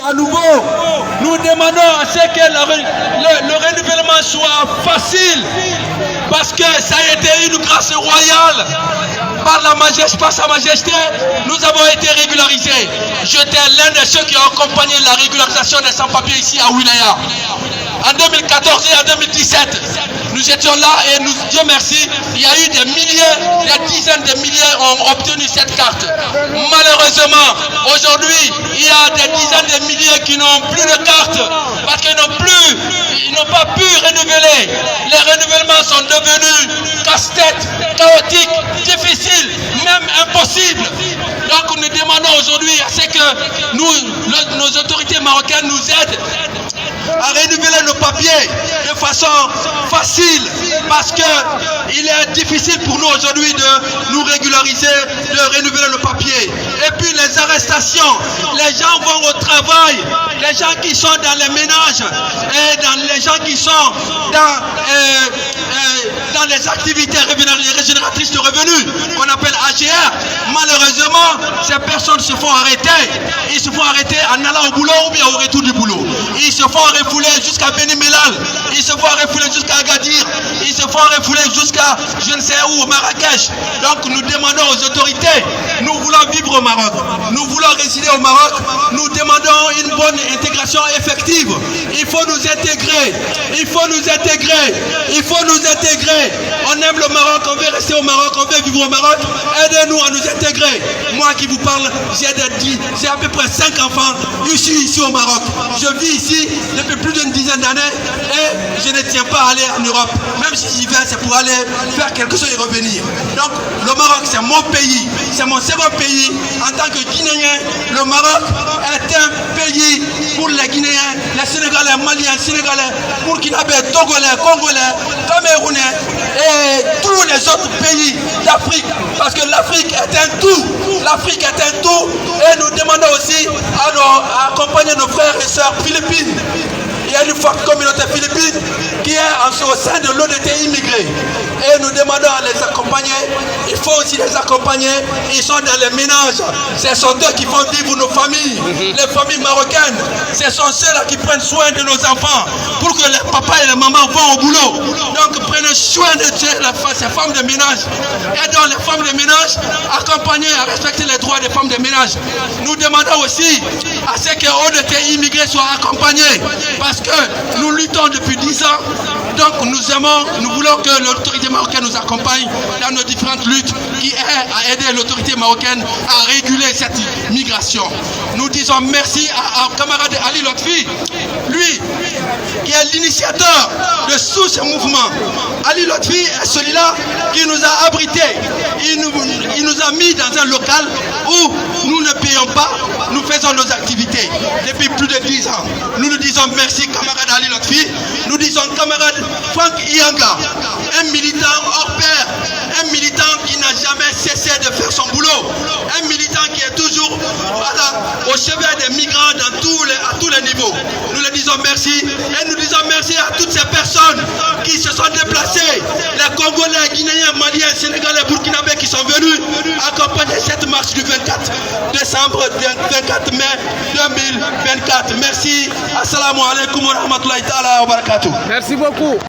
À nouveau, nous demandons à ce que le renouvellement soit facile, parce que ça a été une grâce royale. Par sa majesté, nous avons été régularisés. J'étais l'un de ceux qui ont accompagné la régularisation des sans-papiers ici à Wilaya. En 2014 et en 2017, nous étions là et Dieu merci, il y a eu des milliers, des dizaines de milliers ont obtenu cette carte. Malheureusement, aujourd'hui, il y a des dizaines de milliers qui n'ont plus de carte parce qu'ils n'ont pas pu renouveler. Les renouvellements sont devenus casse-tête, chaotiques, difficiles, même impossibles. Donc nous demandons aujourd'hui à ce que nos autorités marocaines nous aident à renouveler nos papiers de façon facile, parce qu'il est difficile pour nous aujourd'hui de nous régulariser, de renouveler nos papiers. Et puis les arrestations, les gens vont au travail, les gens qui sont dans les ménages et les gens qui sont dans les activités régénératrices de revenus, qu'on appelle AGR, malheureusement, ces personnes se font arrêter. Ils se font arrêter en allant au boulot ou bien au retour du boulot. Ils se font refouler jusqu'à Beni Mellal, ils se font refouler jusqu'à Agadir, ils se font refouler jusqu'à je ne sais où, Marrakech. Donc nous demandons aux autorités, nous voulons vivre au Maroc, nous voulons résider au Maroc, nous demandons une bonne intégration effective. Il faut nous intégrer, il faut nous intégrer, il faut nous intégrer. On aime le Maroc, on veut rester au Maroc, on veut vivre au Maroc. Aidez-nous à nous intégrer. Moi qui vous parle, j'ai à peu près 5 enfants ici au Maroc. Je vis ici depuis plus d'une dizaine d'années et je ne tiens pas à aller en Europe. Même si j'y vais, c'est pour aller faire quelque chose et revenir. Donc le Maroc, c'est mon pays, c'est mon second pays. En tant que Guinéen, le Maroc est un pays pour les Guinéens, les Sénégalais, Maliens, Sénégalais, Burkinabés, Togolais, Congolais, Camerounais et tous les autres pays d'Afrique. Parce que l'Afrique est un tout. L'Afrique est un tout. Et nous demandons aussi à accompagner nos frères et sœurs philippines. Il y a une forte communauté philippine qui est au sein de l'ODT immigré. Et nous demandons à les accompagner. Il faut aussi les accompagner. Ils sont dans les ménages. Ce sont eux qui font vivre nos familles. Les familles marocaines. Ce sont ceux-là qui prennent soin de nos enfants pour que les papas et les mamans vont au boulot. Donc prenez soin de ces femmes de ménage. Aidons les femmes de ménage, accompagner à respecter les droits des femmes de ménage. Nous demandons aussi à ce que l'ODT immigré soit accompagné. Parce que nous luttons depuis 10 ans, donc nous voulons que l'autorité marocaine nous accompagne dans nos différentes luttes qui aident à aider l'autorité marocaine à réguler cette migration. Nous disons merci à camarade Ali Lotfi, lui qui est l'initiateur de tout ce mouvement. Ali Lotfi est celui-là qui nous a abrités. Il nous a mis dans un local où nous ne payons pas, nous faisons nos activités depuis plus de 10 ans. Nous disons merci camarade Ali Lotfi, nous disons camarade Franck Ianga, un militant hors pair, un militant qui n'a jamais cessé de faire son boulot, un militant qui est toujours au chevet des migrants à tous les niveaux. Nous le disons merci et nous disons merci à toutes ces personnes qui se sont déplacées, les Congolais, Guinéens, Maliens, Sénégalais, Burkinabés qui sont venus accompagner cette marche du 24 décembre, 24 mai 2024. Merci. Assalamu alaikum wa rahmatullahi ta'ala wa barakatuh. Merci beaucoup.